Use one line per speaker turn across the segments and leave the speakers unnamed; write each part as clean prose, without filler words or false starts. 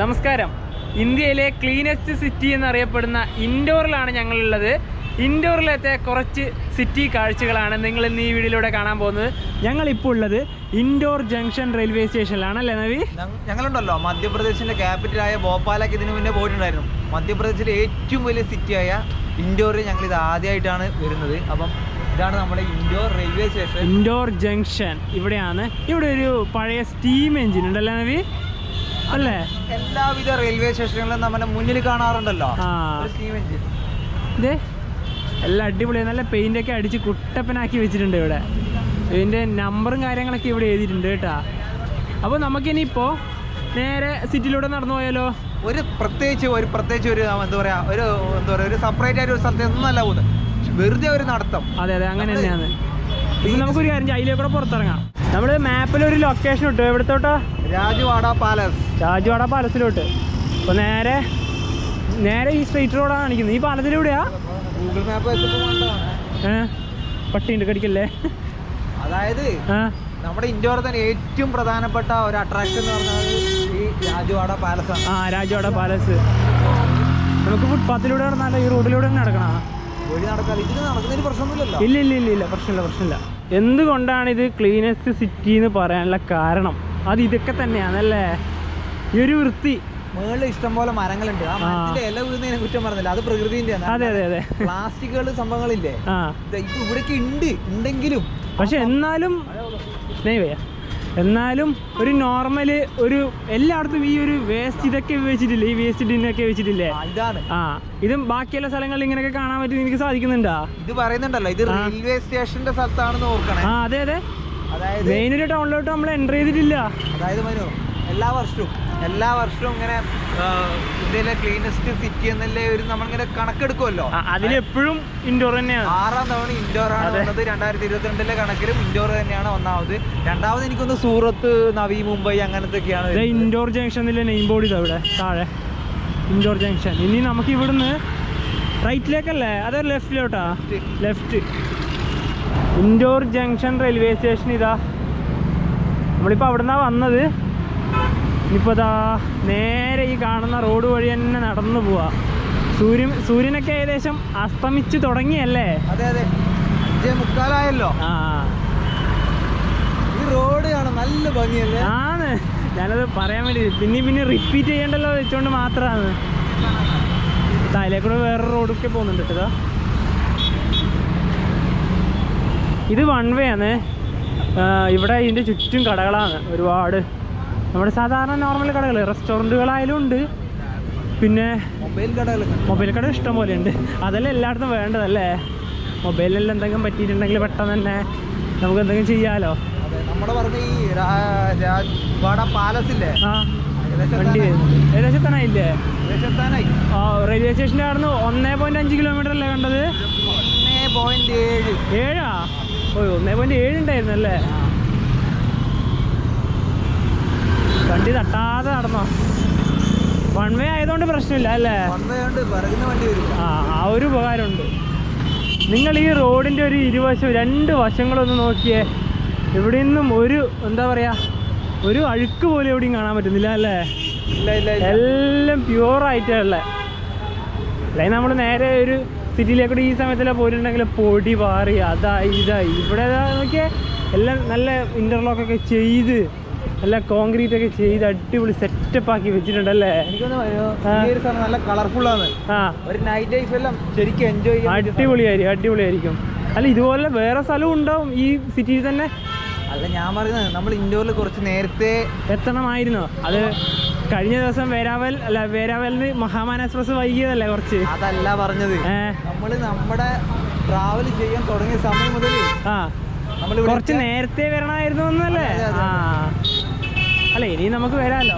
നമസ്കാരം. ഇന്ത്യയിലെ cleanest city എന്നറിയപ്പെടുന്ന ഇൻഡോറിലാണ് ഞങ്ങളുള്ളത്. ഇൻഡോറിലത്തെ കുറച്ച് സിറ്റി കാഴ്ചകളാണ് നിങ്ങൾ ഇന്ന് ഈ വീഡിയോയിലൂടെ കാണാൻ പോകുന്നത്. ഞങ്ങളിപ്പോൾ ഉള്ളത് ഇൻഡോർ ജംഗ്ഷൻ റെയിൽവേ സ്റ്റേഷനിലാണല്ലേ നവി?
ഞങ്ങളുണ്ടല്ലോ മധ്യപ്രദേശിന്റെ ക്യാപിറ്റലായ ഭോപ്പാലൊക്കെ ഇതിനു മുന്നേ പോയിട്ടുണ്ടായിരുന്നു. മധ്യപ്രദേശിലെ ഏറ്റവും വലിയ സിറ്റിയായ ഇൻഡോറിൽ ഞങ്ങൾ ഇത് ആദ്യമായിട്ടാണ് വരുന്നത്. അപ്പം ഇതാണ് നമ്മുടെ Indore railway station,
Indore junction. ഇവിടെയാണ്. ഇവിടെ ഒരു പഴയ സ്റ്റീം എഞ്ചിൻ ഉണ്ടല്ലേ നവി? അല്ലേ?
എല്ലാവിധ റെയിൽവേ സ്റ്റേഷനുകളും നമ്മുടെ മുന്നിൽ കാണാറുണ്ടല്ലോ സ്റ്റീം എഞ്ചിൻ.
ഇതേ എല്ലാം അടിപൊളിയാണ്. നല്ല പെയിൻ്റൊക്കെ അടിച്ച് കുട്ടപ്പനാക്കി വെച്ചിട്ടുണ്ട്. ഇവിടെ ഇതിൻ്റെ നമ്പറും കാര്യങ്ങളൊക്കെ ഇവിടെ എഴുതിയിട്ടുണ്ട് കേട്ടോ. അപ്പോൾ നമുക്കിനിയിപ്പോൾ നേരെ സിറ്റിയിലൂടെ നടന്നു പോയാലോ?
ഒരു പ്രത്യേകിച്ച് ഒരു എന്താ പറയുക ഒരു സെപ്പറേറ്റ് ആയിട്ട് ഒരു സ്ഥലത്ത് ഒന്നല്ല പോകുന്നത്, വെറുതെ ഒരു നടത്തം.
അതെ അങ്ങനെ തന്നെയാണ്. ഇപ്പം നമുക്കൊരു കാര്യം അതിലേക്കൂടെ പുറത്തിറങ്ങാം. നമ്മൾ മാപ്പിലൊരു ലൊക്കേഷൻ ഇട്ടു. എവിടത്തോട്ടാ?
രാജവാഡ
പാലസിലോട്ട്. അപ്പോൾ നേരെ ഈ സ്ട്രെയിറ്റ് റോഡാണ് കാണിക്കുന്നത്. ഈ പാലത്തിലൂടെയാ?
Google map
പട്ടിയുണ്ട് കടിക്കല്ലേ.
അതായത് നമ്മുടെ ഇന്ത്യയുടെ തന്നെ ഏറ്റവും പ്രധാനപ്പെട്ട ഒരു അട്രാക്ഷൻ എന്ന് പറഞ്ഞാൽ ഈ രാജവാഡ പാലസ് ആണ്.
രാജവാഡ പാലസ്. നമുക്ക് ഫുട്പാത്തിലൂടെ നടന്നാലോ? ഈ റോഡിലൂടെ തന്നെ നടക്കണം?
വഴി നടക്കാതെ ഇതിന് നടക്കുന്നതിന് പ്രശ്നമൊന്നുമില്ലല്ലോ.
ഇല്ല പ്രശ്നമില്ല. എന്തുകൊണ്ടാണ് ഇത് ക്ലീനസ്റ്റ് സിറ്റി എന്ന് പറയാനുള്ള കാരണം? അത് ഇതൊക്കെ തന്നെയാണല്ലേ. ഈ ഒരു വൃത്തി.
മുകളിൽ ഇഷ്ടംപോലെ മരങ്ങളുണ്ട്. ആ മരത്തിന്റെ ഇല വീഴുന്നതിനെ കുറ്റം പറഞ്ഞില്ല, അത് പ്രകൃതിന്റെ.
അതെ.
പ്ലാസ്റ്റിക്കുകൾ സംഭവങ്ങളില്ലേ, ഇവിടേക്ക് ഉണ്ടെങ്കിലും
പക്ഷെ എന്നാലും ഒരു നോർമല് ഒരു എല്ലായിടത്തും ഈ ഒരു വേസ്റ്റ് ഇതൊക്കെ വെച്ചിട്ടില്ലേ? ഈ വേസ്റ്റ് ടിന്നൊക്കെ വെച്ചിട്ടില്ലേ?
ഇതാണ്.
ഇതും ബാക്കിയുള്ള സ്ഥലങ്ങളിൽ ഇങ്ങനെയൊക്കെ കാണാൻ പറ്റും. എനിക്ക് സാധിക്കുന്നുണ്ടോ?
ഇത് പറയുന്നുണ്ടല്ലോ, ഇത് റെയിൽവേ സ്റ്റേഷന്റെ സ്ഥലത്താണെന്ന് ഓർക്കണേ.
അതെ.
അതായത്
മെയിൻ ഒരു ടൗണിലോട്ട് നമ്മൾ എൻ്റർ ചെയ്തിട്ടില്ല.
അതായത് എല്ലാ വർഷവും ഇങ്ങനെ ഇന്ത്യയിലെ ക്ലീനസ്റ്റ് സിറ്റി എന്നല്ലേ ഒരു നമ്മളിങ്ങനെ കണക്കെടുക്കുമല്ലോ.
അതിലെപ്പോഴും ഇൻഡോർ തന്നെയാണ്.
6ാം തവണ ഇൻഡോർ ആണ് വന്നത്. 2022 കണക്കിലും ഇൻഡോർ തന്നെയാണ് ഒന്നാമത്. രണ്ടാമത് എനിക്കൊന്ന് സൂറത്ത്, നവി മുംബൈ അങ്ങനത്തെയൊക്കെയാണ്.
ഇൻഡോർ ജംഗ്ഷനിലെ നെയിം ബോർഡ് ഇതാ ഇവിടെ താഴെ, ഇൻഡോർ ജംഗ്ഷൻ. ഇനി നമുക്ക് ഇവിടുന്ന് റൈറ്റിലേക്കല്ലേ അതോ ലെഫ്റ്റിലോട്ടാ? Left. Indore junction railway station ഇതാ. നമ്മളിപ്പോൾ അവിടെ നിന്നാണ് വന്നത്. ഇനിയിപ്പോൾ ഇതാ നേരെ ഈ കാണുന്ന റോഡ് വഴി തന്നെ നടന്നു പോവാ. സൂര്യനൊക്കെ ഏകദേശം അസ്തമിച്ച് തുടങ്ങിയല്ലേ?
അതെ 5:45 ഈ റോഡ് കാണാൻ നല്ല ഭംഗിയല്ലേ?
ആണ്. ഞാനത് പറയാൻ വേണ്ടി പിന്നെ റിപ്പീറ്റ് ചെയ്യണ്ടല്ലോ വെച്ചുകൊണ്ട് മാത്രമാണ്. അതിലേക്കൂടെ വേറെ റോഡൊക്കെ പോകുന്നുണ്ട് കേട്ടോ. ഇത് വൺ വേ ആണ്. ഇവിടെ ഇതിൻ്റെ ചുറ്റും കടകളാണ് ഒരുപാട്. നമ്മുടെ സാധാരണ നോർമൽ കടകൾ, റെസ്റ്റോറൻറ്റുകളായാലും ഉണ്ട്. പിന്നെ മൊബൈൽ കട ഇഷ്ടം പോലെ ഉണ്ട്. അതല്ലേ എല്ലായിടത്തും വേണ്ടതല്ലേ? മൊബൈലിൽ എന്തെങ്കിലും പറ്റിയിട്ടുണ്ടെങ്കിൽ പെട്ടെന്ന് തന്നെ നമുക്ക് എന്തെങ്കിലും ചെയ്യാമല്ലോ.
നമ്മുടെ പറഞ്ഞ ഈ രാജവാഡ പാലസില്ലേ,
വണ്ടി ഏകദേശം എത്താനായില്ലേ? റെയിൽവേ സ്റ്റേഷൻ്റെ അവിടെ നിന്ന് 1.5 കിലോമീറ്റർ അല്ലേ കണ്ടത്? 1.7. 1.7 ഉണ്ടായിരുന്നു അല്ലേ? വണ്ടി തട്ടാതെ നടന്നോ? വൺ വേ ആയതുകൊണ്ട് പ്രശ്നമില്ല അല്ലേ? ആ ഒരു ഉപകാരമുണ്ട്. നിങ്ങൾ ഈ റോഡിൻ്റെ ഒരു രണ്ട് വശങ്ങളൊന്ന് നോക്കിയേ. ഇവിടെ നിന്നും ഒരു എന്താ പറയുക, ഒരു അഴുക്ക് പോലും എവിടെയും കാണാൻ പറ്റുന്നില്ല അല്ലേ? എല്ലാം പ്യുവറായിട്ടുള്ള. അല്ലെങ്കിൽ നമ്മൾ നേരെ ഒരു സിറ്റിയിലേക്കൂടെ ഈ സമയത്തെല്ലാം പോയിട്ടുണ്ടെങ്കിൽ പൊടി പാറി ഇതായി. ഇവിടെ നോക്കിയാൽ എല്ലാം നല്ല ഇൻ്റർലോക്കൊക്കെ ചെയ്ത് നല്ല കോൺക്രീറ്റ് ഒക്കെ ചെയ്ത് അടിപൊളി സെറ്റപ്പ് ആക്കി വെച്ചിട്ടുണ്ടല്ലേ?
നല്ല കളർഫുൾ ആണ്. ഒരു നൈറ്റ് ലൈഫ് എല്ലാം ശരിക്കും എൻജോയ് ചെയ്യാൻ
അടിപൊളിയായിരിക്കും. അല്ല, ഇതുപോലെ വേറെ സ്ഥലവും ഉണ്ടാവും ഈ സിറ്റിയിൽ തന്നെ.
അല്ല, ഞാൻ പറയുന്നത് നമ്മൾ ഇൻഡോറിൽ കുറച്ച് നേരത്തെ
എത്തണമായിരുന്നു. അത് കഴിഞ്ഞ ദിവസം വേരാവലിന് മഹാമാന എക്സ്പ്രസ് വൈകിയതല്ലേ കുറച്ച്?
അതല്ല പറഞ്ഞത്, നമ്മുടെ ട്രാവൽ ചെയ്യാൻ തുടങ്ങിയ സമയം മുതൽ
നമ്മൾ കുറച്ച് നേരത്തെ വരണമായിരുന്നു എന്നല്ലേ? അല്ല, ഇനി നമുക്ക് വരാമല്ലോ.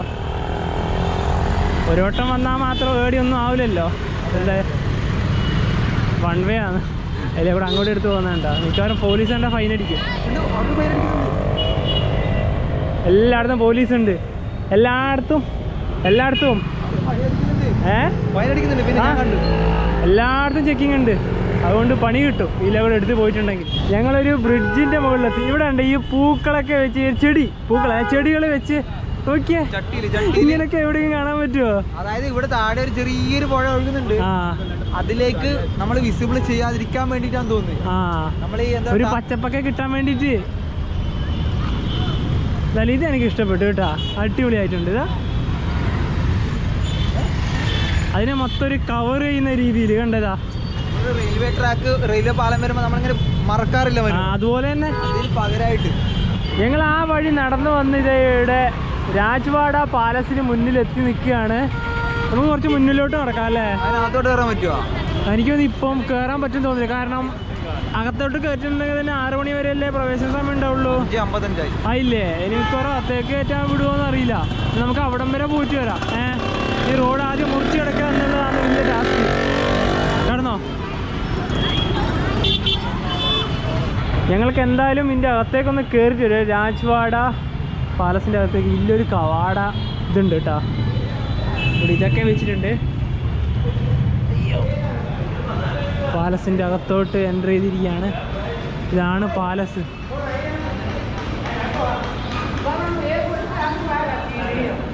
ഒരു വട്ടം വന്നാൽ മാത്രം ഏടിയൊന്നും ആവില്ലല്ലോ. അതിൻ്റെ വൺ വേ ആണ്. അതിലെ കൂടെ അങ്ങോട്ട് എടുത്ത് പോകുന്നുണ്ടോ? മിക്കവാറും പോലീസ് കണ്ടാൽ ഫൈൻ അടിക്കും. എല്ലായിടത്തും പോലീസുണ്ട്. എല്ലായിടത്തും എല്ലായിടത്തും ചെക്കിങ് ഉണ്ട്. അതുകൊണ്ട് പണി കിട്ടും ഈ ലെവൽ എടുത്ത് പോയിട്ടുണ്ടെങ്കിൽ. ഞങ്ങളൊരു ബ്രിഡ്ജിൻ്റെ മുകളിലെത്തി. ഇവിടെ ഉണ്ട് ഈ പൂക്കളൊക്കെ വെച്ച് ചെടികൾ വെച്ച് നോക്കിയേ, ഇങ്ങനൊക്കെ എവിടെയും കാണാൻ പറ്റുമോ?
അതായത് ഇവിടെ താഴെ ഒരു ചെറിയൊരു പുഴ ഒഴുകുന്നുണ്ട്, അതിലേക്ക് നമ്മൾ വിസിബിൾ ചെയ്യാതിരിക്കാൻ വേണ്ടിട്ടാന്ന് തോന്നുന്നു. നമ്മൾ ഈ
ഒരു പച്ചപ്പൊക്കെ കിട്ടാൻ വേണ്ടിട്ട്. ഇത് എനിക്ക് ഇഷ്ടപ്പെട്ടു കേട്ടാ, അടിപൊളിയായിട്ടുണ്ട്. ഇതാ അതിനെ മൊത്തം ഒരു കവർ ചെയ്യുന്ന രീതിയിൽ കണ്ടതാ.
റെയിൽവേ ട്രാക്ക്, റെയിൽവേ പാലം വരുമ്പോ നമ്മളിങ്ങനെ മറക്കാറില്ല,
അതുപോലെ തന്നെ
അതിന് പകരമായിട്ട്
ഞങ്ങൾ ആ വഴി നടന്നു വന്ന് ഇവിടെ രാജ്വാഡ പാലസിന് മുന്നിൽ എത്തി നിൽക്കുകയാണ്. നമുക്ക് കുറച്ച് മുന്നിലോട്ട് നടക്കാം അല്ലേ?
അതിനകത്തോട്ട് കയറാൻ പറ്റുമോ?
എനിക്കൊന്നും ഇപ്പം കയറാൻ പറ്റും തോന്നില്ല, കാരണം അകത്തോട്ട് കയറ്റുന്നുണ്ടെങ്കിൽ തന്നെ 6 മണി വരെ അല്ലേ പ്രവേശന സമയം ഉണ്ടാവുള്ളൂ.
55
ആയില്ലേ? എനിക്ക് അകത്തേക്ക് കയറ്റാൻ വിടുമോന്ന് അറിയില്ല. നമുക്ക് അവിടം വരെ പോയിട്ട് വരാം. ഈ റോഡ് ആദ്യം മുറിച്ച് കിടക്കുക എന്നുള്ളതാണ് വലിയ ടാസ്ക്. കടന്നോ? ഞങ്ങൾക്ക് എന്തായാലും ഇതിൻ്റെ അകത്തേക്കൊന്ന് കയറിയിട്ട് വരും. രാജ്വാഡ പാലസിൻ്റെ അകത്തേക്ക് വലിയൊരു കവാട ഇതുണ്ട് കേട്ടോ. ഇവിടെ ഇതൊക്കെ വെച്ചിട്ടുണ്ട്. പാലസിൻ്റെ അകത്തോട്ട് എൻ്റർ ചെയ്തിരിക്കുകയാണ്. ഇതാണ് പാലസ്.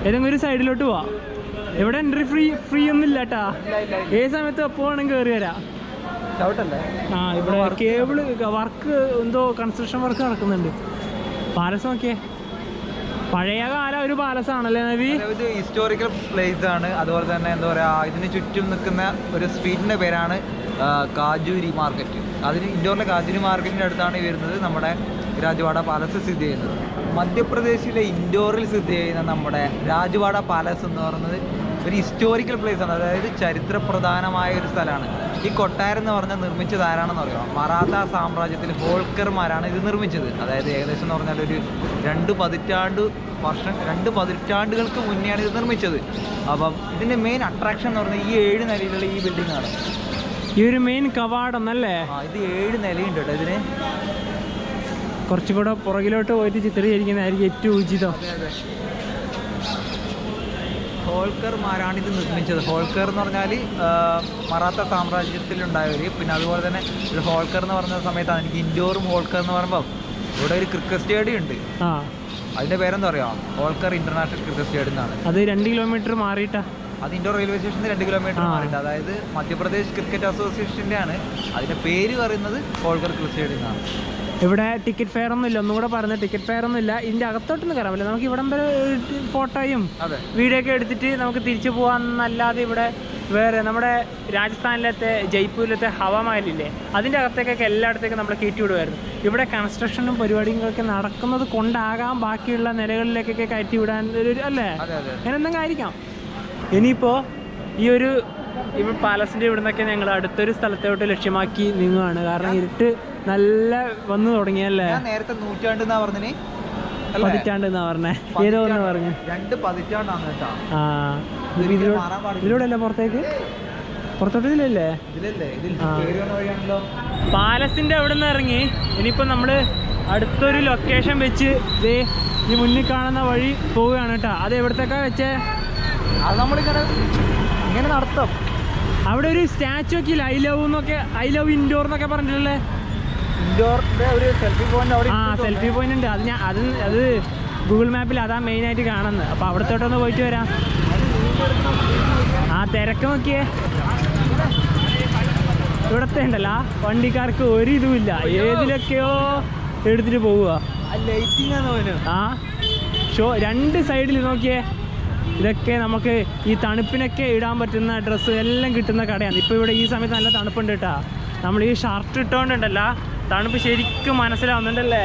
ഏതെങ്കിലും ഒരു സൈഡിലോട്ട് പോവാം. ഇവിടെ എൻട്രി ഫ്രീ ഒന്നും ഇല്ല കേട്ടാ. ഏത് സമയത്ത് എപ്പോഴാണെങ്കിൽ കയറി വരാം. ഇവിടെ കേബിള് വർക്ക് എന്തോ കൺസ്ട്രക്ഷൻ വർക്ക് നടക്കുന്നുണ്ട്. പാലസ് നോക്കിയേ, പഴയകാല ഒരു പാലസാണല്ലേ നബി?
ഇത് ഹിസ്റ്റോറിക്കൽ പ്ലേസ് ആണ്. അതുപോലെ തന്നെ എന്താ പറയുക, ഇതിന് ചുറ്റും നിൽക്കുന്ന ഒരു സ്ട്രീറ്റിൻ്റെ പേരാണ് കാജൂരി മാർക്കറ്റ്. ഇൻഡോറിലെ കാജൂരി മാർക്കറ്റിൻ്റെ അടുത്താണ് വരുന്നത് നമ്മുടെ രാജ്വാഡ പാലസ് സ്ഥിതി ചെയ്യുന്നത്. മധ്യപ്രദേശിലെ ഇൻഡോറിൽ സ്ഥിതി ചെയ്യുന്ന നമ്മുടെ രാജ്വാഡ പാലസ് എന്ന് പറയുന്നത് ഒരു ഹിസ്റ്റോറിക്കൽ പ്ലേസ് ആണ്. അതായത് ചരിത്രപ്രധാനമായ ഒരു സ്ഥലമാണ്. ഈ കൊട്ടാരം എന്ന് പറഞ്ഞാൽ നിർമ്മിച്ചത് ആരാണെന്ന് അറിയാം? മറാത്ത സാമ്രാജ്യത്തിൽ ഹോൾക്കർമാരാണ് ഇത് നിർമ്മിച്ചത്. അതായത് ഏകദേശം എന്ന് പറഞ്ഞാൽ ഒരു 2 പതിറ്റാണ്ടുകൾക്ക് മുന്നെയാണ് ഇത് നിർമ്മിച്ചത്. അപ്പം ഇതിൻ്റെ മെയിൻ അട്രാക്ഷൻ എന്ന് പറഞ്ഞാൽ ഈ 7 നിലയിലുള്ള ഈ ബിൽഡിംഗ് ആണ്.
ഈ ഒരു മെയിൻ കവാടം അല്ലേ?
ഇത് 7 നിലയുണ്ട് കേട്ടോ. ഇതിന്
കുറച്ചുകൂടെ പുറകിലോട്ട് പോയിട്ട് ചിത്രീകരിക്കുന്നതായിരിക്കും ഏറ്റവും ഉചിതം.
ഹോൾക്കർമാരാണ് ഇത് നിർമ്മിച്ചത്. ഹോൾക്കർ എന്ന് പറഞ്ഞാൽ മറാത്ത സാമ്രാജ്യത്തിലുണ്ടായവർ. പിന്നെ അതുപോലെ തന്നെ ഒരു ഹോൾക്കർ എന്ന് പറഞ്ഞ സമയത്താണ് എനിക്ക് ഇൻഡോറും ഹോൾക്കർ എന്ന് പറയുമ്പോൾ ഇവിടെ ഒരു ക്രിക്കറ്റ് സ്റ്റേഡിയം ഉണ്ട്. അതിൻ്റെ പേരെന്താ പറയുക? ഹോൾക്കർ ഇന്റർനാഷണൽ ക്രിക്കറ്റ് സ്റ്റേഡിയം എന്നാണ്.
അത് 2 കിലോമീറ്റർ മാറിയിട്ടാ.
അത് ഇൻഡോർ റെയിൽവേ സ്റ്റേഷനിൽ 2 കിലോമീറ്റർ മാറിയിട്ട്. അതായത് മധ്യപ്രദേശ് ക്രിക്കറ്റ് അസോസിയേഷൻ്റെ ആണ്. അതിൻ്റെ പേര് പറയുന്നത് ഹോൾക്കർ ക്രിക്കറ്റ് സ്റ്റേഡിയം എന്നാണ്.
ഇവിടെ ടിക്കറ്റ് ഫെയർ ഒന്നും ഇല്ല. ഒന്നും കൂടെ പറഞ്ഞ ടിക്കറ്റ് ഫെയർ ഒന്നും ഇല്ല. ഇതിൻ്റെ അകത്തോട്ടൊന്നും കയറാൻ പറ്റില്ല. നമുക്ക് ഇവിടം വരെ ഫോട്ടോയും വീഡിയോ ഒക്കെ എടുത്തിട്ട് നമുക്ക് തിരിച്ചു പോകാമെന്നല്ലാതെ ഇവിടെ വേറെ നമ്മുടെ രാജസ്ഥാനിലത്തെ ജയ്പൂരിലത്തെ ഹവാമഹലില്ലേ, അതിൻ്റെ അകത്തേക്കൊക്കെ എല്ലായിടത്തേക്കും നമ്മൾ കയറ്റി വിടുമായിരുന്നു. ഇവിടെ കൺസ്ട്രക്ഷനും പരിപാടികളൊക്കെ നടക്കുന്നത് കൊണ്ടാകാം ബാക്കിയുള്ള നിലകളിലേക്കൊക്കെ കയറ്റി വിടാൻ അല്ലേ? അങ്ങനെ എന്തെങ്കിലും ആയിരിക്കാം. ഇനിയിപ്പോൾ ഈ ഒരു പാലസിൻ്റെ ഇവിടെ നിന്നൊക്കെ ഞങ്ങൾ അടുത്തൊരു സ്ഥലത്തോട്ട് ലക്ഷ്യമാക്കി നീങ്ങുകയാണ്. കാരണം ഇരുട്ട് നല്ല വന്നു തുടങ്ങിയല്ലേ?
നേരത്തെ 100 എന്നാ പറഞ്ഞേ,
പതിറ്റാണ്ട് എന്നാ പറഞ്ഞേ. ഏതോ ഒന്ന് പറഞ്ഞു
2 പതിറ്റാണ്ടാണ് കേട്ടോ.
ഇതിലൂടെ അല്ലേ പുറത്തോട്ട് ഇതിലല്ലേ? പാലസിന്റെ അവിടെ നിന്ന് ഇറങ്ങി ഇനിയിപ്പോ നമ്മള് അടുത്തൊരു ലൊക്കേഷൻ വെച്ച് ഈ മുന്നിൽ കാണുന്ന വഴി പോവുകയാണ് കേട്ടോ. അത് എവിടത്തേക്കാ വെച്ചേ?
അത് നമ്മളിങ്ങനെ നടത്തും.
അവിടെ ഒരു സ്റ്റാച്ചു ഒക്കെ ഇല്ല, ഐ ലവ് ഇൻഡോർ എന്നൊക്കെ പറഞ്ഞിട്ടുള്ളേ.
ഇൻഡോറിന്റെ ഒരു സെൽഫി പോയിന്റ് അവിടെ.
സെൽഫി പോയിന്റ് ഉണ്ട്. അത് ഗൂഗിൾ മാപ്പിൽ അതാ മെയിൻ ആയിട്ട് കാണുന്നത്. അപ്പൊ അവിടത്തോട്ടൊന്ന് പോയിട്ട് വരാം. തിരക്ക് നോക്കിയേ. ഇവിടത്തെ ഉണ്ടല്ലോ വണ്ടിക്കാർക്ക് ഒരു ഇതുമില്ല, ഏതിലൊക്കെയോ എടുത്തിട്ട് പോവുക. ഷോ 2 സൈഡിൽ നോക്കിയേ. ഇതൊക്കെ നമുക്ക് ഈ തണുപ്പിനൊക്കെ ഇടാൻ പറ്റുന്ന ഡ്രസ്സ് എല്ലാം കിട്ടുന്ന കടയാണ്. ഇപ്പോൾ ഇവിടെ ഈ സമയത്ത് നല്ല തണുപ്പുണ്ട് കേട്ടോ. നമ്മൾ ഈ ഷർട്ട് ഇട്ടുകൊണ്ടുണ്ടല്ലോ തണുപ്പ് ശരിക്കും മനസ്സിലാവുന്നുണ്ടല്ലേ?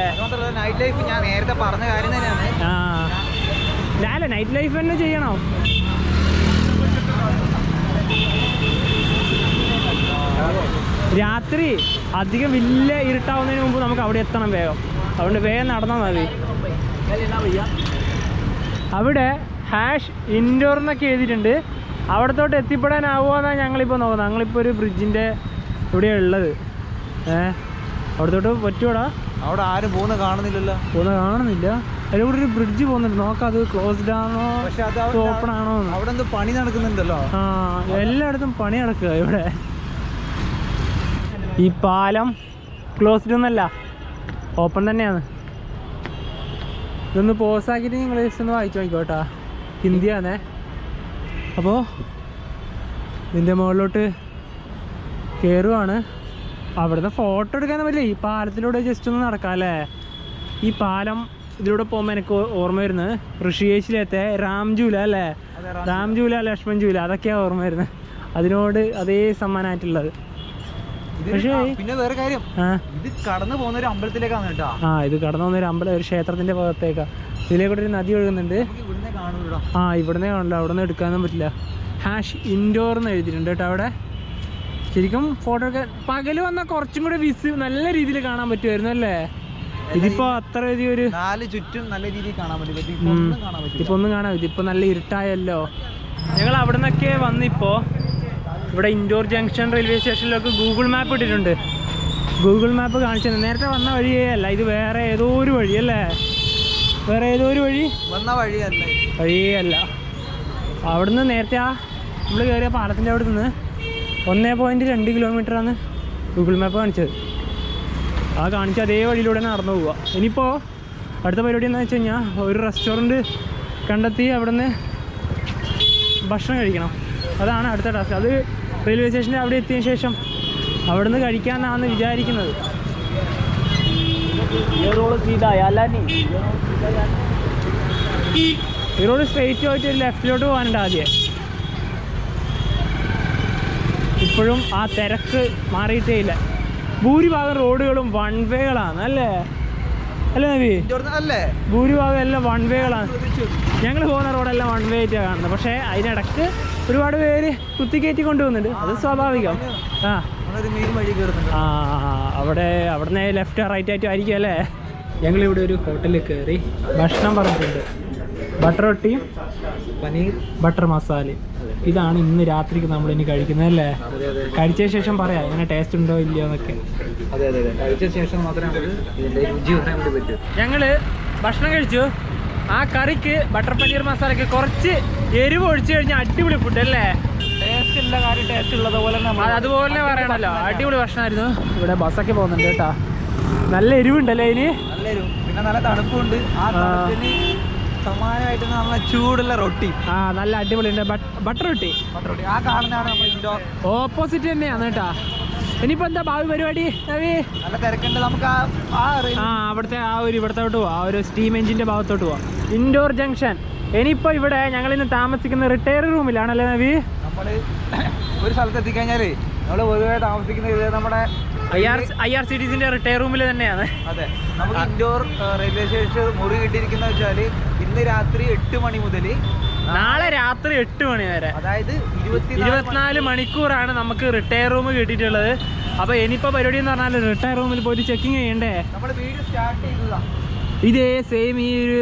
നൈറ്റ് ലൈഫ് ഞാൻ നേരത്തെ പറഞ്ഞ കാര്യം തന്നെയാണ്.
നൈറ്റ് ലൈഫ് തന്നെ ചെയ്യണം. രാത്രി അധികം വലിയ ഇരുട്ടാവുന്നതിന് മുമ്പ് നമുക്ക് അവിടെ എത്തണം വേഗം. അതുകൊണ്ട് വേഗം നടന്നാൽ മതി. അവിടെ #ഇൻഡോർ എന്നൊക്കെ എഴുതിയിട്ടുണ്ട്. അവിടത്തോട്ട് എത്തിപ്പെടാനാവുമോ എന്നാണ് ഞങ്ങളിപ്പോൾ നോക്കുന്നത്. ഞങ്ങളിപ്പോൾ ഒരു ബ്രിഡ്ജിൻ്റെ ഇവിടെയാണ് ഉള്ളത്. അവിടത്തോട്ട് പറ്റുമോടാ?
അവിടെ ആരും പോകുന്നത് കാണുന്നില്ലല്ലോ.
അതിൽ കൂടെ ഒരു ബ്രിഡ്ജ് പോകുന്നുണ്ട്. നോക്കാം അത് ക്ലോസ്ഡ് ആണോ ഓപ്പൺ ആണോ.
അവിടെ എന്തോ പണി നടക്കുന്നുണ്ടല്ലോ.
എല്ലായിടത്തും പണി നടക്കുക ഇവിടെ. ഈ പാലം ക്ലോസ്ഡ് ഒന്നല്ല, ഓപ്പൺ തന്നെയാണ്. ഇതൊന്ന് പോസാക്കിയിട്ട് നിങ്ങൾ ജസ്റ്റ് ഒന്ന് വായിച്ചു നോക്കിക്കോട്ടാ. ഹിന്ദിയാണേ. അപ്പോൾ ഇതിൻ്റെ മുകളിലോട്ട് കയറുവാണ്. അവിടുന്ന് ഫോട്ടോ എടുക്കാൻ പറ്റില്ല. ഈ പാലത്തിലൂടെ ജസ്റ്റ് ഒന്ന് നടക്കാം അല്ലേ. ഈ പാലം ഇതിലൂടെ പോകുമ്പോൾ എനിക്ക് ഓർമ്മ വരുന്നത് ഋഷികേശിലത്തെ രാംജൂല അല്ലേ. രാംജൂല, ലക്ഷ്മൺ ജൂല, അതൊക്കെയാണ് ഓർമ്മ വരുന്നത്. അതിനോട് അതേ സമ്മാനമായിട്ടുള്ളത്. പക്ഷേ
പിന്നെ വേറെ കാര്യം, ഇത് കടന്നു പോകുന്ന ഒരു അമ്പലത്തിലേക്കാണ് കേട്ടോ.
ഇത് കടന്നു പോകുന്ന ഒരു അമ്പലം, ഒരു ക്ഷേത്രത്തിന്റെ ഭാഗത്തേക്കാണ്. ഇതിലേക്കൂടെ ഒരു നദി ഒഴുകുന്നുണ്ട്. ഇവിടുന്ന് കാണില്ല, അവിടെ നിന്ന് എടുക്കാനൊന്നും പറ്റില്ല. #ഇൻഡോർ എന്ന് എഴുതിയിട്ടുണ്ട് കേട്ടോ അവിടെ. ശരിക്കും ഫോട്ടോ ഒക്കെ പകല് വന്നാൽ കുറച്ചും കൂടെ നല്ല രീതിയിൽ കാണാൻ പറ്റുമായിരുന്നു അല്ലേ. ഇതിപ്പോ അത്ര ഒരു
ചുറ്റും നല്ല രീതിയിൽ കാണാൻ പറ്റും.
ഇപ്പൊ ഒന്നും കാണാൻ പറ്റും. ഇപ്പൊ നല്ല ഇരുട്ടായല്ലോ. ഞങ്ങൾ അവിടെ നിന്നൊക്കെ വന്നിപ്പോ ഇവിടെ ഇൻഡോർ ജംഗ്ഷൻ റെയിൽവേ സ്റ്റേഷനിലൊക്കെ ഗൂഗിൾ മാപ്പ് ഇട്ടിട്ടുണ്ട്. ഗൂഗിൾ മാപ്പ് കാണിച്ചത് നേരത്തെ വന്ന വഴിയേ അല്ല, ഇത് വേറെ ഏതോ ഒരു വഴിയല്ലേ. വേറെ ഏതോ ഒരു വഴി
വന്ന
വഴിയേ അല്ല. അവിടുന്ന് നേരത്തെ നമ്മൾ കയറിയ പാലത്തിൻ്റെ അവിടെ നിന്ന് 1.2 കിലോമീറ്ററാണ് ഗൂഗിൾ മാപ്പ് കാണിച്ചത്. കാണിച്ച അതേ വഴിയിലൂടെ നടന്നു പോവുക. ഇനിയിപ്പോൾ അടുത്ത പരിപാടി എന്താണെന്ന് വെച്ച് കഴിഞ്ഞാൽ ഒരു റെസ്റ്റോറൻറ്റ് കണ്ടെത്തി അവിടെ നിന്ന് ഭക്ഷണം കഴിക്കണം. അതാണ് അടുത്ത ടാസ്ക്. അത് റെയിൽവേ സ്റ്റേഷൻ്റെ അവിടെ എത്തിയതിന് ശേഷം അവിടെ നിന്ന് കഴിക്കാമെന്നാണ് വിചാരിക്കുന്നത്. ഈ റോഡ് സ്ട്രെയിറ്റ് പോയിട്ട് ഒരു ലെഫ്റ്റിലോട്ട് പോകാനുണ്ട് ആദ്യം. ഇപ്പോഴും ആ തിരക്ക് മാറിയിട്ടേ ഇല്ല. ഭൂരിഭാഗം റോഡുകളും വൺ വേകളാണ് അല്ലേ. അല്ലേ നബി? ഭൂരിഭാഗം എല്ലാം വൺ വേകളാണ്. ഞങ്ങൾ പോകുന്ന റോഡെല്ലാം വൺ വേ ആയിട്ടാണ് കാണുന്നത്. പക്ഷേ അതിനിടക്ക് ഒരുപാട് പേര് കുത്തിക്കയറ്റി കൊണ്ടുപോകുന്നുണ്ട്. അത് സ്വാഭാവികം. അവിടുന്ന് ലെഫ്റ്റ് റൈറ്റ് ആയിട്ടും ആയിരിക്കും അല്ലേ. ഞങ്ങളിവിടെ ഒരു ഹോട്ടലിൽ കയറി ഭക്ഷണം പറഞ്ഞിട്ടുണ്ട്. ബട്ടർ റൊട്ടിയും പനീർ ബട്ടർ മസാലയും. ഇതാണ് ഇന്ന് രാത്രിക്ക് നമ്മൾ ഇനി കഴിക്കുന്നത് അല്ലേ. കഴിച്ചതിന് ശേഷം പറയാം ഇങ്ങനെ ടേസ്റ്റ് ഉണ്ടോ ഇല്ലയോ എന്നൊക്കെ.
കഴിച്ച ശേഷം മാത്രമേ രുചി പറയാൻ വേണ്ടി പറ്റൂ.
ഞങ്ങള് ഭക്ഷണം കഴിച്ചു. ആ കറിക്ക് ബട്ടർ പനീർ മസാലയ്ക്ക് കുറച്ച് എരിവ് ഒഴിച്ചു കഴിഞ്ഞാൽ അടിപൊളി ഫുഡ് അല്ലേ.
ടേസ്റ്റ് ഉള്ള കാര്യം ടേസ്റ്റ് ഉള്ളതുപോലെ
അതുപോലെ പറയണല്ലോ. അടിപൊളി ഭക്ഷണമായിരുന്നു. ഇവിടെ ബസ്സൊക്കെ പോകുന്നുണ്ട് കേട്ടോ. നല്ല എരിവുണ്ടല്ലേ അതിന്.
നല്ല എരിവ്, പിന്നെ നല്ല തണുപ്പുണ്ട്. സമാനമായിട്ട് നല്ല ചൂടുള്ള റൊട്ടി.
നല്ല അടിപൊളിയുണ്ട്. ബട്ടർ റൊട്ടി.
ആ കാണുന്നതാണ് നമ്മുടെ ഇൻഡോർ.
ഓപ്പോസിറ്റ് തന്നെയാണ് കേട്ടാ. ഇനിയിപ്പോ എന്താ ഭാവി പരിപാടി?
നല്ല തിരക്കുണ്ട്. നമുക്ക്
അവിടുത്തെ ഇവിടത്തോട്ട് പോവാം. ആ ഒരു സ്റ്റീം എഞ്ചിന്റെ ഭാഗത്തോട്ട് പോവാം. ഇൻഡോർ ജംഗ്ഷൻ. ഇനിയിപ്പോ ഇവിടെ ഞങ്ങൾ ഇന്ന് താമസിക്കുന്ന റിട്ടയർ റൂമിലാണല്ലേ നവി.
നമ്മള് ഒരു സ്ഥലത്ത് എത്തിക്കഴിഞ്ഞാല് നമ്മള് പൊതുവെ താമസിക്കുന്നത് നമ്മുടെ
IRCTCന്റെ റിട്ടയർ റൂമിൽ തന്നെയാണ്.
അതെ, നമുക്ക് ഇൻഡോർ റെയിൽവേ സ്റ്റേഷൻ മുറി കിട്ടിയിരിക്കുന്ന വെച്ചാല് ഇന്ന് രാത്രി 8 മണി മുതൽ
നാളെ രാത്രി 8 മണി വരെ, അതായത്
24
മണിക്കൂറാണ് നമുക്ക് റിട്ടയർ റൂം കിട്ടിയിട്ടുള്ളത്. അപ്പൊ ഇനിയിപ്പോ പരിപാടി എന്ന് പറഞ്ഞാൽ റിട്ടയർ റൂമിൽ പോയിട്ട് ചെക്കിങ് ചെയ്യണ്ടേ.
നമ്മൾ വീഡിയോ സ്റ്റാർട്ട് ചെയ്തതാ
ഇതേ സെയിം ഈ ഒരു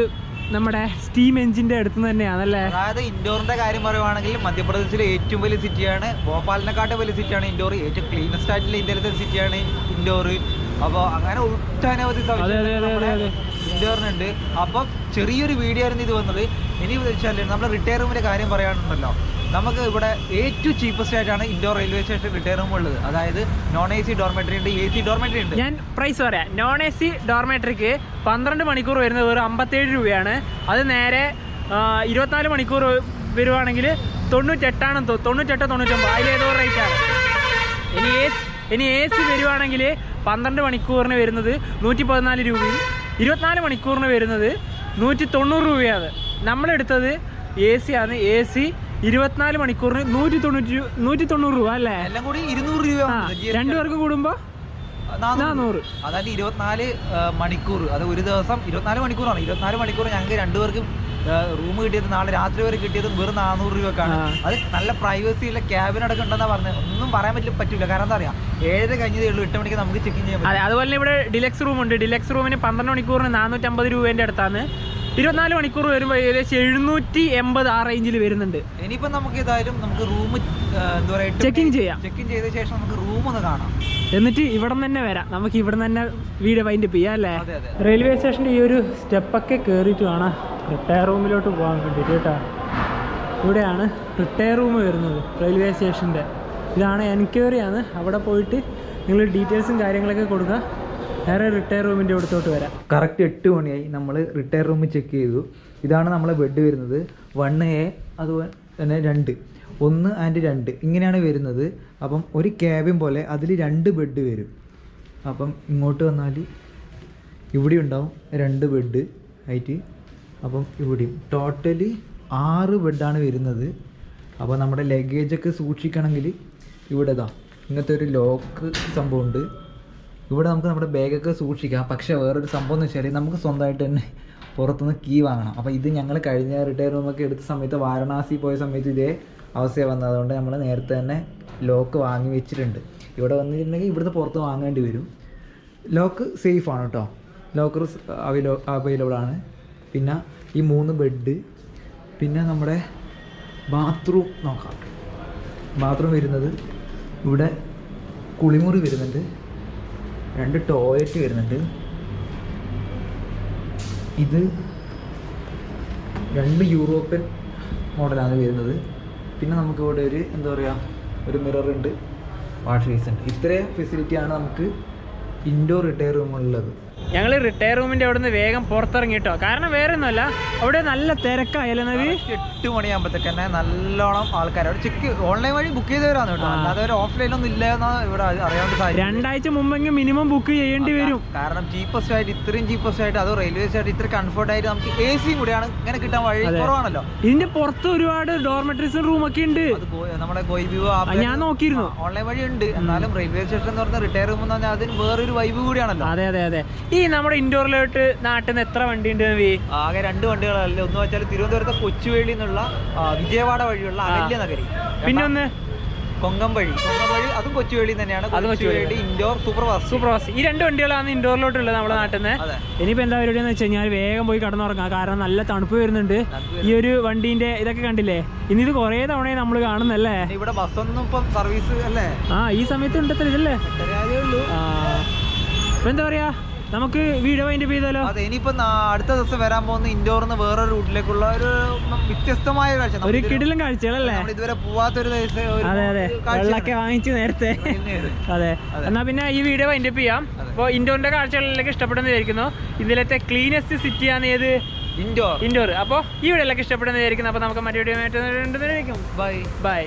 നമ്മുടെ സ്റ്റീം എഞ്ചിന്റെ അടുത്ത് തന്നെയാണല്ലേ.
അതായത് ഇൻഡോറിന്റെ കാര്യം പറയുവാണെങ്കിൽ മധ്യപ്രദേശിലെ ഏറ്റവും വലിയ സിറ്റിയാണ്. ഭോപ്പാലിനെക്കാട്ടും വലിയ സിറ്റിയാണ് ഇൻഡോർ. ഏറ്റവും ക്ലീനസ്റ്റ് ആയിട്ടുള്ള ഇന്ത്യയിലത്തെ സിറ്റിയാണ് ഇൻഡോർ. അപ്പോൾ അങ്ങനെ ഒട്ടനവധി ഇൻഡോറിനുണ്ട്. അപ്പം ചെറിയൊരു വീഡിയോ ആയിരുന്നു ഇത് വന്നത്. ഇനി വെച്ചാൽ നമ്മുടെ റിട്ടയർ റൂമിന്റെ കാര്യം പറയാനുണ്ടല്ലോ, നമുക്ക് ഇവിടെ ഏറ്റവും ചീപ്പസ്റ്റ് ആയിട്ടാണ് Indore railway station retire room ഉള്ളത്. അതായത് നോൺ AC ഡോർമെട്രി ഉണ്ട്, AC ഡോർമെട്രി ഉണ്ട്.
ഞാൻ പ്രൈസ് പറയാം. നോൺ AC ഡോർമെട്രിക്ക് 12 മണിക്കൂർ വരുന്നത് വെറും 57 രൂപയാണ്. അത് നേരെ 24 മണിക്കൂർ വരുവാണെങ്കിൽ 98 99 അതിലേതോ റേറ്റാണ്. ഇനി AC വരുവാണെങ്കിൽ 12 മണിക്കൂറിന് വരുന്നത് 114 രൂപയും 24 മണിക്കൂറിന് വരുന്നത് 190 രൂപയാണ്. നമ്മളെടുത്തത് AC ആണ്. AC 24 മണിക്കൂറിന് 190 രൂപ അല്ലേ.
എല്ലാം കൂടി 200 രൂപ.
രണ്ടുപേർക്ക് കൂടുമ്പോ 400.
അതായത് 24 മണിക്കൂർ, അത് ഒരു ദിവസം 24 മണിക്കൂറാണ്. 24 മണിക്കൂർ ഞങ്ങൾക്ക് രണ്ടുപേർക്കും റൂം കിട്ടിയത് നാളെ രാത്രി വരെ കിട്ടിയത് വെറും 400 രൂപക്കാണ്. അത് നല്ല പ്രൈവസി ഉള്ള ക്യാബിനടക്കം ഉണ്ടെന്നാ പറഞ്ഞത്. ഒന്നും പറയാൻ പറ്റില്ല. കാരണം എന്താ പറയാ, 7 കഴിഞ്ഞതേ ഉള്ളൂ, 8 മണിക്ക് നമുക്ക് ചെക്ക് ചെയ്യാൻ പറ്റും.
അതുപോലെ തന്നെ ഇവിടെ ഡിലക്സ് റൂം ഉണ്ട്. ഡിലക്സ് റൂമിന് 12 മണിക്കൂറിന് 450 രൂപേന്റെ അടുത്താണ്. 24 മണിക്കൂർ വരുമ്പോൾ ഏകദേശം 780 ആ റേഞ്ചിൽ വരുന്നുണ്ട്.
ഇനിയിപ്പോൾ നമുക്ക് ഏതായാലും നമുക്ക് റൂം എന്താ പറയുക
ചെക്കിങ് ചെയ്യാം.
ചെക്കിങ് ചെയ്ത ശേഷം നമുക്ക് റൂം ഒന്ന് കാണാം.
എന്നിട്ട് ഇവിടെ തന്നെ വരാം. നമുക്ക് ഇവിടെ തന്നെ വീഡിയോ വൈൻഡപ്പ് ചെയ്യാം അല്ലേ. റെയിൽവേ സ്റ്റേഷൻ്റെ ഈ ഒരു സ്റ്റെപ്പൊക്കെ കയറിയിട്ട് വേണം റിട്ടയർ റൂമിലോട്ട് പോകാൻ വേണ്ടിയിട്ട് കേട്ടോ. ഇവിടെയാണ് റിട്ടയർ റൂം വരുന്നത് റെയിൽവേ സ്റ്റേഷൻ്റെ. ഇതാണ് എൻക്വയറി ആണ്. അവിടെ പോയിട്ട് നിങ്ങൾ ഡീറ്റെയിൽസും കാര്യങ്ങളൊക്കെ കൊടുക്കുക. നേരെ റിട്ടയർ റൂമിൻ്റെ അടുത്തോട്ട് വരാം.
കറക്റ്റ് 8 മണിയായി. നമ്മൾ റിട്ടയർ റൂം ചെക്ക് ചെയ്തു. ഇതാണ് നമ്മളെ ബെഡ് വരുന്നത്. 1A അതുപോലെ തന്നെ 2, 1 and 2 ഇങ്ങനെയാണ് വരുന്നത്. അപ്പം ഒരു ക്യാബിൻ പോലെ അതിൽ 2 ബെഡ് വരും. അപ്പം ഇങ്ങോട്ട് വന്നാൽ ഇവിടെ ഉണ്ടാവും 2 ബെഡ് ആയിട്ട്. അപ്പം ഇവിടെയും ടോട്ടലി 6 ബെഡാണ് വരുന്നത്. അപ്പോൾ നമ്മുടെ ലഗേജൊക്കെ സൂക്ഷിക്കണമെങ്കിൽ ഇവിടെ ഇങ്ങനത്തെ ഒരു ലോക്ക് സംഭവമുണ്ട്. ഇവിടെ നമുക്ക് നമ്മുടെ ബാഗൊക്കെ സൂക്ഷിക്കാം. പക്ഷേ വേറൊരു സംഭവം എന്ന് വെച്ചാൽ നമുക്ക് സ്വന്തമായിട്ട് തന്നെ പുറത്തുനിന്ന് കീ വാങ്ങണം. അപ്പോൾ ഇത് ഞങ്ങൾ കഴിഞ്ഞ റിട്ടയർ റൂമൊക്കെ എടുത്ത സമയത്ത് വാരണാസി പോയ സമയത്ത് ഇതേ അവസ്ഥയാണ് വന്നത്. അതുകൊണ്ട് നമ്മൾ നേരത്തെ തന്നെ ലോക്ക് വാങ്ങി വെച്ചിട്ടുണ്ട്. ഇവിടെ വന്നിട്ടുണ്ടെങ്കിൽ ഇവിടുത്തെ പുറത്ത് വാങ്ങേണ്ടി വരും. ലോക്ക് സേഫാണ് കേട്ടോ. ലോക്കർ അവൈലബിൾ ആണ്. പിന്നെ ഈ 3 ബെഡ്, പിന്നെ നമ്മുടെ ബാത്റൂം നോക്കാം. ബാത്റൂം വരുന്നത് ഇവിടെ കുളിമുറി വരുന്നുണ്ട്, 2 ടോയ്ലറ്റ് വരുന്നുണ്ട്. ഇത് 2 യൂറോപ്യൻ മോഡലാണ് വരുന്നത്. പിന്നെ നമുക്കിവിടെ ഒരു എന്താ പറയുക, ഒരു മിററുണ്ട്, വാഷ് ബേസ് ഉണ്ട്. ഇത്രയും ഫെസിലിറ്റിയാണ് നമുക്ക് ഇൻഡോർ റിട്ടയർ റൂമുള്ളത്.
ഞങ്ങൾ റിട്ടയർ റൂമിൻ്റെ അവിടെ നിന്ന് വേഗം പുറത്തിറങ്ങി കേട്ടോ. കാരണം വേറെ ഒന്നുമല്ല, അവിടെ നല്ല തിരക്കായല്ലേ നവി.
8 മണിയാകുമ്പോഴത്തേക്ക് തന്നെ നല്ലോണം ആൾക്കാർ അവിടെ ചെക്ക് ഓൺലൈൻ വഴി ബുക്ക് ചെയ്തവരാണ് കേട്ടോ. അല്ലാതെ ഒരു ഓഫ്ലൈനൊന്നും ഇല്ല എന്നാണ് ഇവിടെ അറിയാവുന്ന സാഹചര്യം.
2 ആഴ്ച മുമ്പെങ്കിൽ മിനിമം ബുക്ക് ചെയ്യേണ്ടി വരും.
കാരണം ചീപ്പസ്റ്റ് ആയിട്ട്, ഇത്രയും ചീപ്പസ്റ്റ് ആയിട്ട്, അത് റെയിൽവേസ് ആയിട്ട് ഇത്ര കംഫർട്ട് ആയിട്ട് നമുക്ക് AC കൂടിയാണ് ഇങ്ങനെ കിട്ടാൻ വഴി കുറവാണല്ലോ.
ഇതിന്റെ പുറത്ത് ഒരുപാട് ഡോർമെട്രീസും റൂമൊക്കെ ഉണ്ട്.
നമ്മുടെ ഗോയ്വ്യൂ
ഞാൻ നോക്കിയിരുന്നു,
ഓൺലൈൻ വഴി ഉണ്ട്. എന്നാലും റെയിൽവേ സ്റ്റേഷൻ എന്ന് പറഞ്ഞാൽ റിട്ടയർ റൂം എന്ന് പറഞ്ഞാൽ അതിന് വേറൊരു വൈബ് കൂടിയാണല്ലോ.
അതെ അതെ അതെ. ഈ നമ്മുടെ ഇൻഡോറിലോട്ട് നാട്ടിൽ നിന്ന് എത്ര വണ്ടി ഉണ്ട്?
ആകെ 2 വണ്ടികളല്ലേ. ഒന്ന് വെച്ചാൽ തിരുവനന്തപുരത്തെ കൊച്ചുവേളി എന്നുള്ള വിജയവാഡ വഴിയുള്ള അകല്യ നഗരി,
പിന്നെ ഒന്ന്
കൊങ്കം വഴി, അതും കൊച്ചുവേളി തന്നെയാണ്. കൊച്ചുവേളി ഇൻഡോർ സൂപ്പർഫാസ്റ്റ്.
ഈ 2 വണ്ടികളാണ് ഇൻഡോറിലോട്ടുള്ളത് നമ്മുടെ നാട്ടിൽ നിന്ന്. ഇനിയിപ്പോൾ എന്താ പരിപാടി എന്ന് വെച്ചാൽ ഞാൻ വേഗം പോയി കടന്നുറങ്ങാം. കാരണം നല്ല തണുപ്പ് വരുന്നുണ്ട്. ഈ ഒരു വണ്ടീന്റെ ഇതൊക്കെ കണ്ടില്ലേ, ഇനി ഇത് കുറേ തവണ നമ്മൾ കാണുന്നല്ലേ.
ഇവിടെ ബസ്സൊന്നും ഇപ്പം സർവീസ് അല്ലേ.
ഈ സമയത്ത് ഉണ്ടത്ര ഇതല്ലേ. ഇപ്പൊ എന്താ പറയാ, നമുക്ക് വീഡിയോ വൈൻഡപ്പ് ചെയ്താലോ?
അതെ, ഇനിയിപ്പോ അടുത്ത ദിവസം വരാൻ പോകുന്ന ഇൻഡോറിന്ന് വേറൊരു റൂട്ടിലേക്കുള്ള ഒരു വ്യത്യസ്തമായ കാഴ്ച,
ഒരു കിടിലൻ കാഴ്ചകളല്ലേ,
ഇതുവരെ പോവാത്തൊരു.
അതെ അതെ, വെള്ളമൊക്കെ വാങ്ങിച്ചു നേരത്തെ. അതെ, എന്നാ പിന്നെ ഈ വീഡിയോ വൈൻഡപ്പ് ചെയ്യാം. അപ്പോൾ ഇൻഡോറിന്റെ കാഴ്ചകളിലേക്ക് ഇഷ്ടപ്പെടുന്ന വിചാരിക്കുന്നു. ഇതിലത്തെ ക്ലീനസ്റ്റ് സിറ്റി ആണ് ഏത്? ഇൻഡോർ. അപ്പോൾ ഈ വീഡിയോയിലൊക്കെ ഇഷ്ടപ്പെടുന്ന വിചാരിക്കുന്നു. അപ്പോൾ നമുക്ക് മറ്റു വീഡിയോ ബൈ.